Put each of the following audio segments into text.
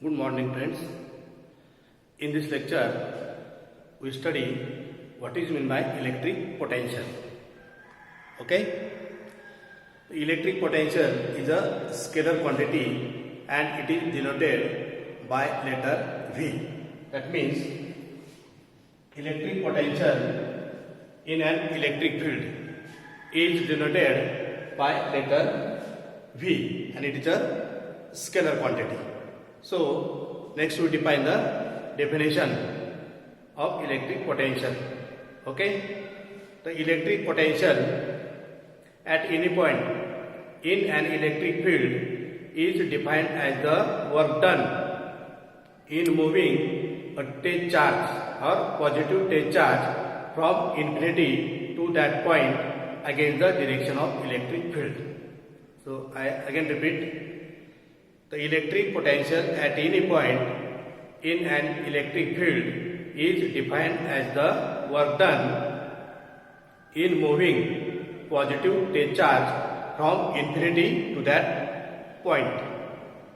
Good morning, friends. In this lecture, we study what is meant by electric potential. Okay? Electric potential is a scalar quantity and it is denoted by letter V. That means electric potential in an electric field is denoted by letter V and it is a scalar quantity. So, next we define the definition of electric potential. Okay? The electric potential at any point in an electric field is defined as the work done in moving a take charge or positive take charge from infinity to that point against the direction of electric field. So, I again repeat. The electric potential at any point in an electric field is defined as the work done in moving positive take charge from infinity to that point.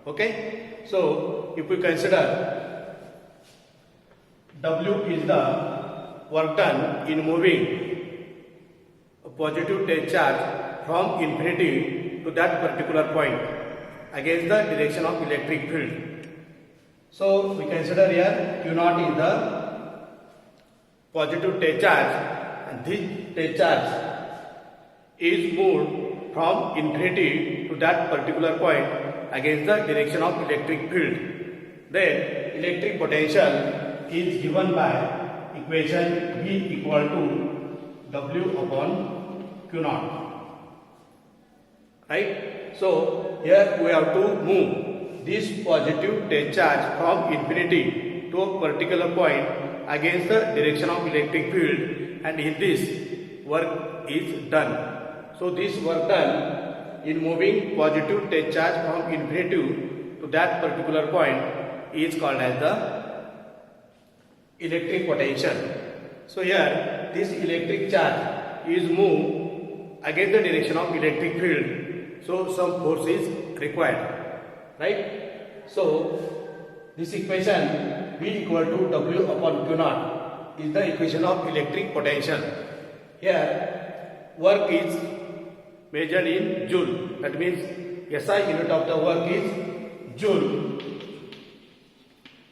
Okay? So, if we consider W is the work done in moving a positive take charge from infinity to that particular point against the direction of electric field. So, we consider here Q0 is the positive take charge and this take charge is moved from infinity to that particular point against the direction of electric field. Then, electric potential is given by equation V equal to W upon Q0. Right? So, here we have to move this positive take charge from infinity to a particular point against the direction of electric field, and in this work is done. So, this work done in moving positive take charge from infinity to that particular point is called as the electric potential. So, here this electric charge is moved against the direction of electric field. So, some force is required, right? So, this equation V equal to W upon Q0 is the equation of electric potential. Here, work is measured in joule. That means SI unit of the work is joule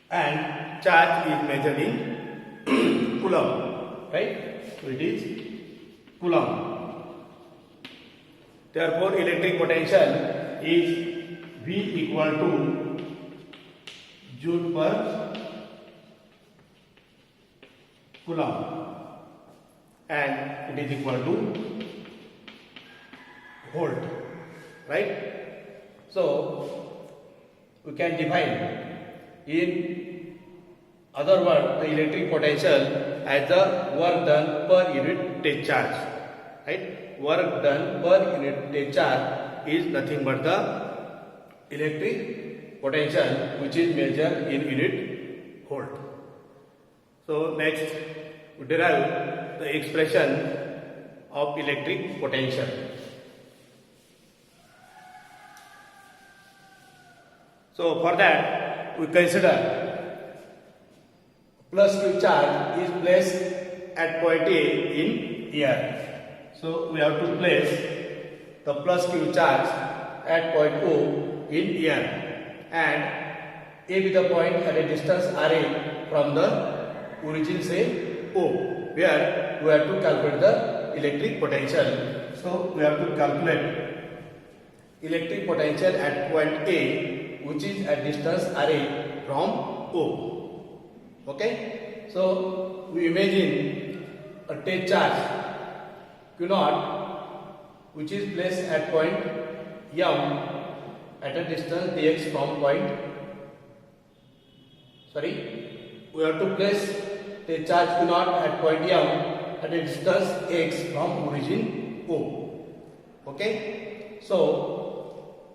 and charge is measured in coulomb, right? So, it is coulomb. Therefore, electric potential is V equal to joule per coulomb and it is equal to volt, right? So, we can define in other words the electric potential as the work done per unit take charge, right? Work done per unit take charge is nothing but the electric potential which is measured in unit volt. So, next we derive the expression of electric potential. So, for that we consider plus Q charge is placed at point A in air. So, we have to place the plus Q charge at point O in air and A be the point at a distance RA from the origin say O, where we have to calculate the electric potential. So, we have to calculate electric potential at point A which is at distance RA from O. Okay? So, we imagine a take charge Q0 which is placed at point M at a distance dx from point, we have to place the charge Q0 at point M at a distance x from origin O. Okay? So,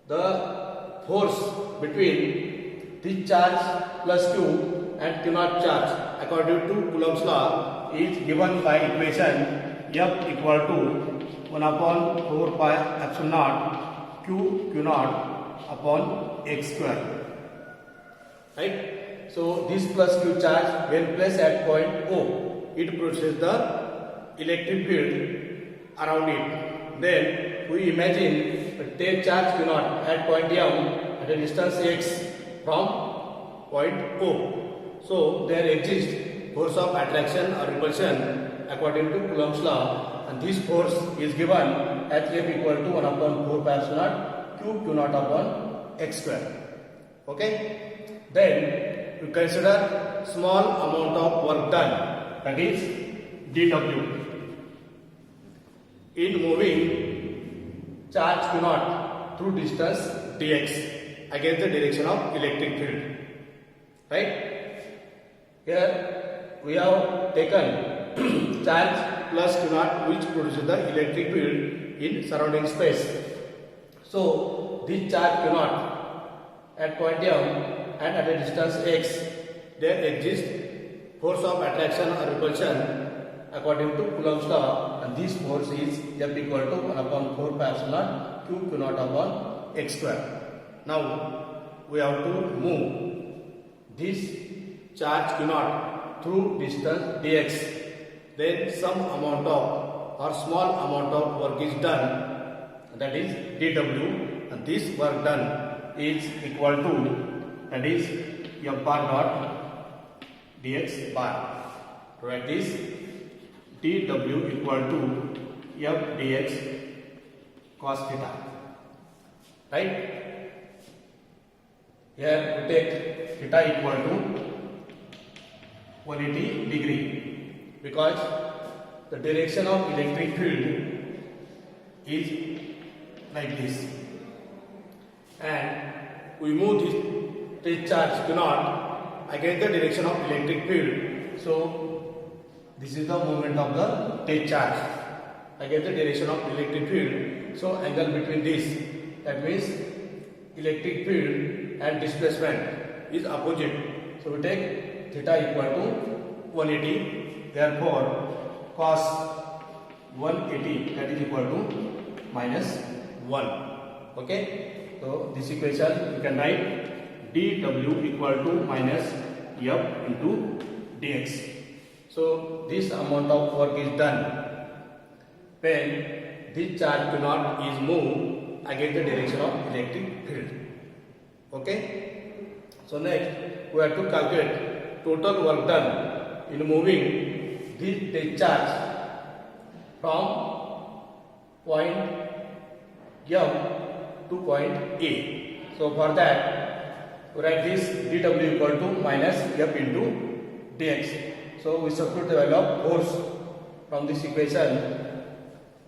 the force between this charge plus Q and Q0 charge according to Coulomb's law is given by equation F equal to 1 upon 4 pi epsilon naught Q0 upon x square. right? So this plus Q charge when placed at point O, it produces the electric field around it. Then we imagine a take charge Q naught at point M at a distance x from point O. So there exists force of attraction or repulsion according to Coulomb's law, and this force is given as F equal to 1 upon 4 pi epsilon naught Q naught upon x square. Okay? Then we consider small amount of work done, that is dW, in moving charge Q naught through distance dx against the direction of electric field. Right? Here we have taken charge plus Q naught, which produces the electric field in surrounding space. So this charge Q naught at point M and at a distance x, there exists force of attraction or repulsion according to Coulomb's law, and this force is F equal to 1 upon 4 pi epsilon naught Q naught upon x square. Now we have to move this charge Q naught through distance dx. Then some amount of or small amount of work is done, that is dW, and this work done is equal to, that is F bar dot dx bar. Write this dW equal to F dx cos theta. Right? Here we take theta equal to 180 degree, because the direction of electric field is like this, and we move this charge Q naught against the direction of electric field. So this is the movement of the take charge against the direction of electric field. So angle between this, that means electric field and displacement, is opposite. So we take theta equal to 180. Therefore cos 180, that is equal to minus 1. Okay. So this equation you can write dW equal to minus F into dx. So this amount of work is done when this charge Q naught is moved against the direction of electric field. Okay. So next we have to calculate total work done in moving this charge from point M to point A. So for that we write this dW equal to minus F into dx. So we substitute the value of force from this equation.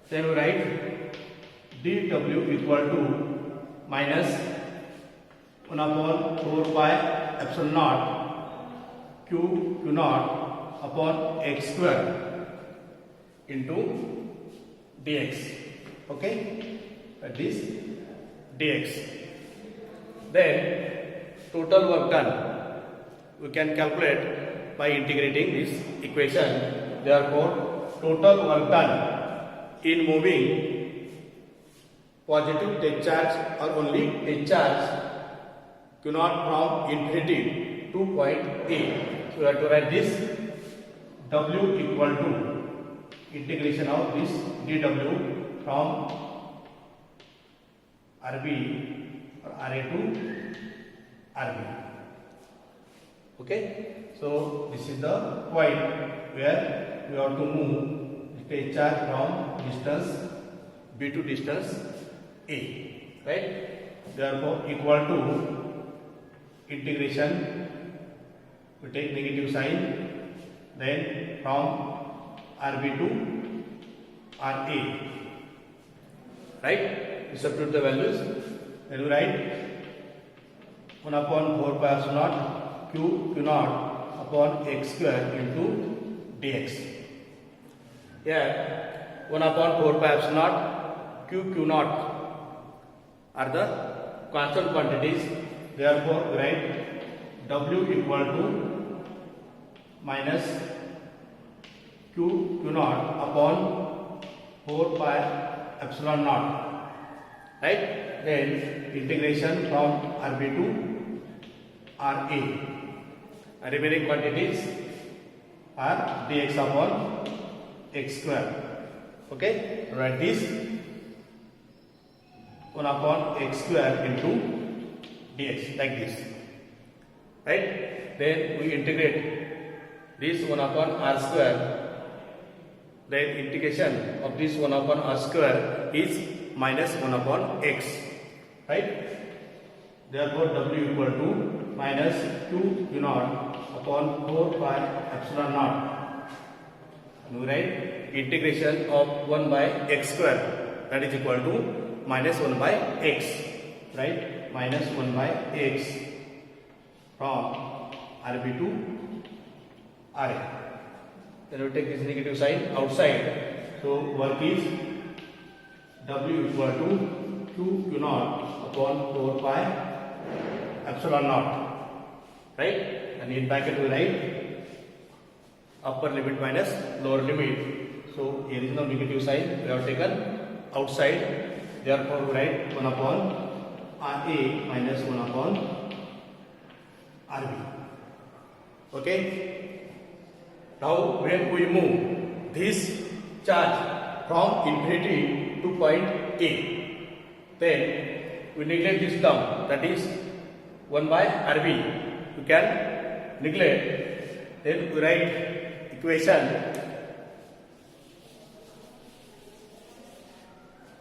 Then we write dW equal to minus 1 upon 4 pi epsilon naught Q naught upon x square into dx. Okay, that is dx. Then total work done we can calculate by integrating this equation. Therefore total work done in moving positive take charge or only take charge Q naught from infinity to point A. So we have to write this W equal to integration of this dW from RB or RA to RB. Okay. So this is the point where we have to move take charge from distance B to distance A. Right. Therefore equal to integration, we take negative sign, then from RB to RA. Right? We substitute the values. Then we write 1 upon 4 pi epsilon naught Q naught upon x square into dx. Here 1 upon 4 pi epsilon naught Q naught are the constant quantities. Therefore we write W equal to minus Q naught upon 4 pi epsilon naught. Right? Then integration from RB to RA. Remaining quantities are dx upon x square. Okay, write this 1 upon x square into dx like this, right? Then we integrate this 1 upon r square. Then integration of this 1 upon r square is minus 1 upon x, right? Therefore w equal to minus 2 u naught upon 4 pi epsilon naught. And we write integration of 1 by x square, that is equal to minus 1 by x, right? Minus 1 by x from RB to RA. Then we take this negative sign outside. So work is W equal to 2 u naught upon 4 pi epsilon naught, right? And in bracket we write upper limit minus lower limit. So here is no negative sign, we have taken outside. Therefore we write 1 upon RA minus 1 upon RB. Okay. Now when we move this charge from infinity to point A, then we neglect this term, that is 1 by RB. We can neglect. Then we write equation,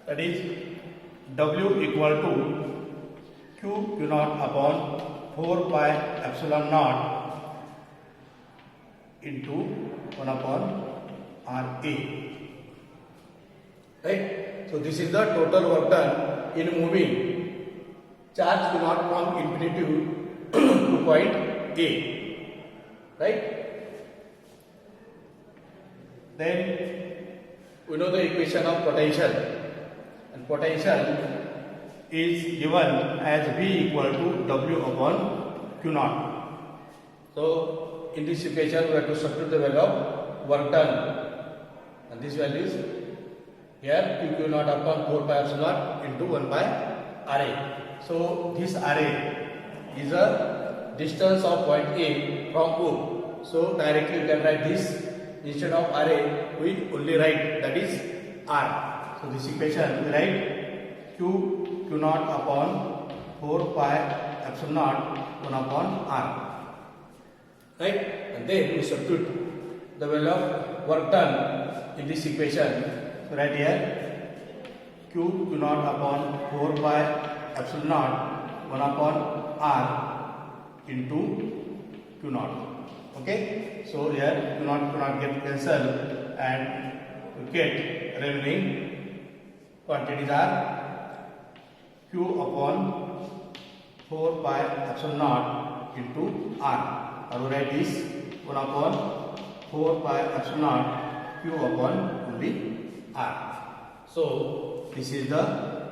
that is W equal to Q naught upon 4 pi epsilon naught into 1 upon RA, right? So this is the total work done in moving charge Q naught from infinity to point A, right? Then we know the equation of potential, and potential is given as V equal to W upon Q naught. So in this equation we have to substitute the value of work done, and this value is here Q naught upon 4 pi epsilon naught into 1 by RA. So this RA is a distance of point A from O. So directly you can write this, instead of RA we only write, that is R. So this equation we write Q naught upon 4 pi epsilon naught 1 upon R, right? And then we substitute the value of work done in this equation. So right here Q naught upon 4 pi epsilon naught 1 upon R into Q naught. Okay, so here Q naught get cancelled and we get remaining quantities are Q upon 4 pi epsilon naught into R. I will write this 1 upon 4 pi epsilon naught Q upon only R. So this is the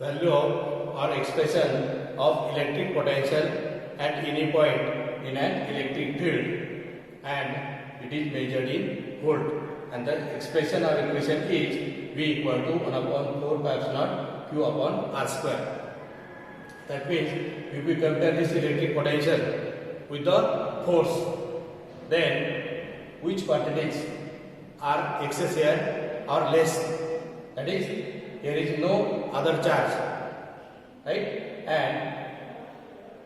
value of or expression of electric potential at any point in an electric field, and it is measured in volt, and the expression or equation is V equal to 1 upon 4 pi epsilon naught Q upon R square. That means if we compare this electric potential with the force, then which quantities are excess here or less? That is, here is no other charge, right? And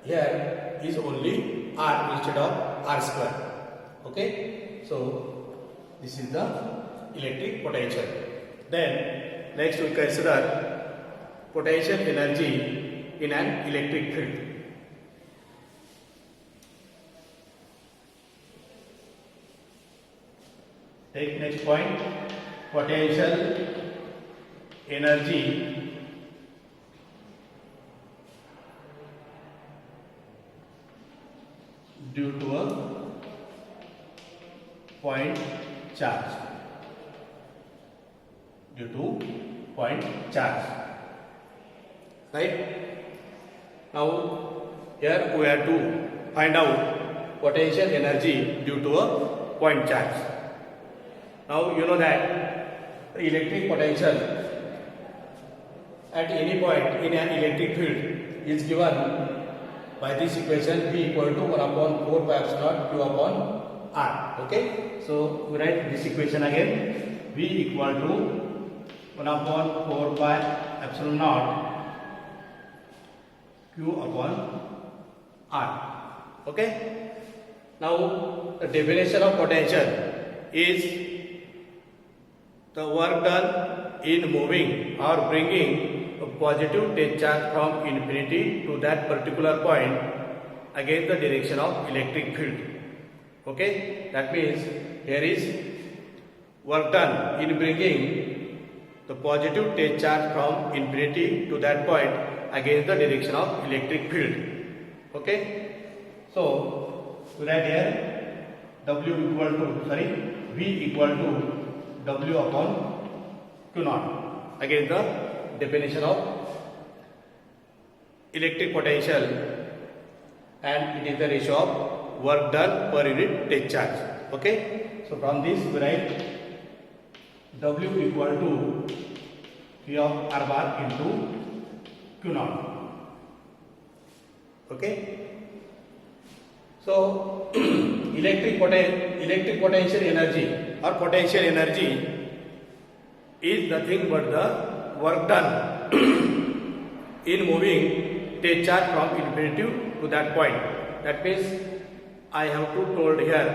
here is only R instead of R square. Okay, so this is the electric potential. Then next we consider potential energy in an electric field. Take next point, potential energy due to a point charge. Due to point charge, right? Now here we have to find out potential energy due to a point charge. Now you know that the electric potential at any point in an electric field is given by this equation V equal to 1 upon 4 pi epsilon naught Q upon R. Okay, so we write this equation again. V equal to 1 upon 4 pi epsilon naught Q upon R. Okay, now the definition of potential is the work done in moving or bringing a positive net charge from infinity to that particular point against the direction of electric field. Okay, that means here is work done in bringing the positive net charge from infinity to that point against the direction of electric field. Okay, so we write here V equal to W upon Q naught. Again the definition of electric potential, and it is the ratio of work done per unit net charge. Okay, so from this we write W equal to V of R bar into Q naught. Okay, so electric potential energy or potential energy is nothing but the work done in moving a charge from infinity to that point. That means I have to told here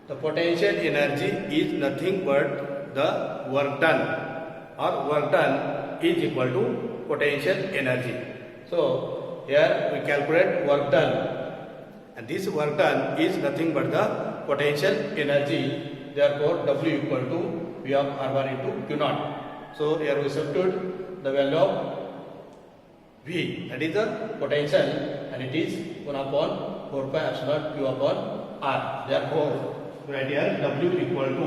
the potential energy is nothing but the work done, or work done is equal to potential energy. So here we calculate work done, and this work done is nothing but the potential energy. Therefore W equal to V of R bar into Q naught. So here we substitute the value of V, that is the potential, and it is 1 upon 4 pi epsilon naught Q upon R. Therefore write here W equal to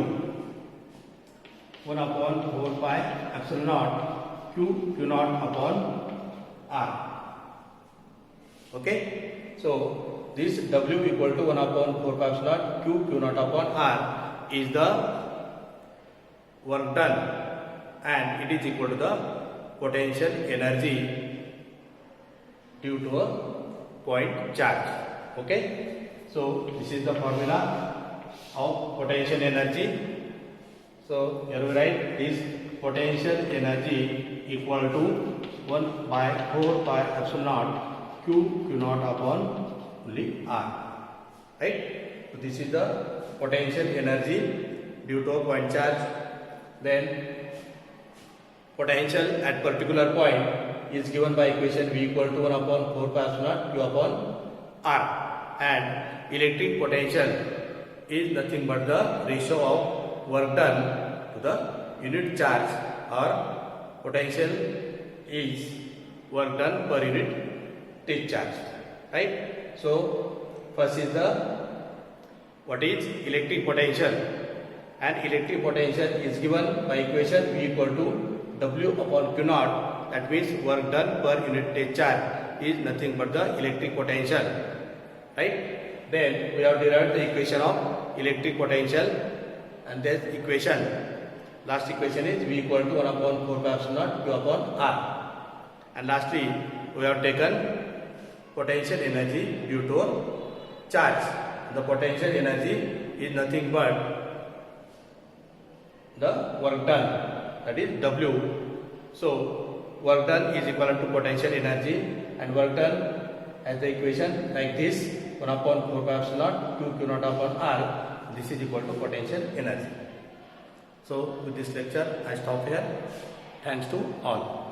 1 upon 4 pi epsilon naught Q naught upon R. Okay, so this W equal to 1 upon 4 pi epsilon naught Q naught upon R is the work done, and it is equal to the potential energy due to a point charge. Okay, so this is the formula of potential energy. So here we write this potential energy equal to 1 by 4 pi epsilon naught Q naught upon only R. Right? So this is the potential energy due to a point charge. Then potential at particular point is given by equation V equal to 1 upon 4 pi epsilon naught Q upon R, and electric potential is nothing but the ratio of work done to the unit charge, or potential is work done per unit net charge. Right? So first is the what is electric potential, and electric potential is given by equation V equal to W upon Q naught. That means work done per unit net charge is nothing but the electric potential. Right? Then we have derived the equation of electric potential, and this equation, last equation is V equal to 1 upon 4 pi epsilon naught Q upon R. And lastly we have taken potential energy due to charge. The potential energy is nothing but the work done, that is W. So work done is equal to potential energy, and work done as the equation like this, 1 upon 4 pi epsilon naught Q naught upon R. This is equal to potential energy. So with this lecture I stop here. Thanks to all.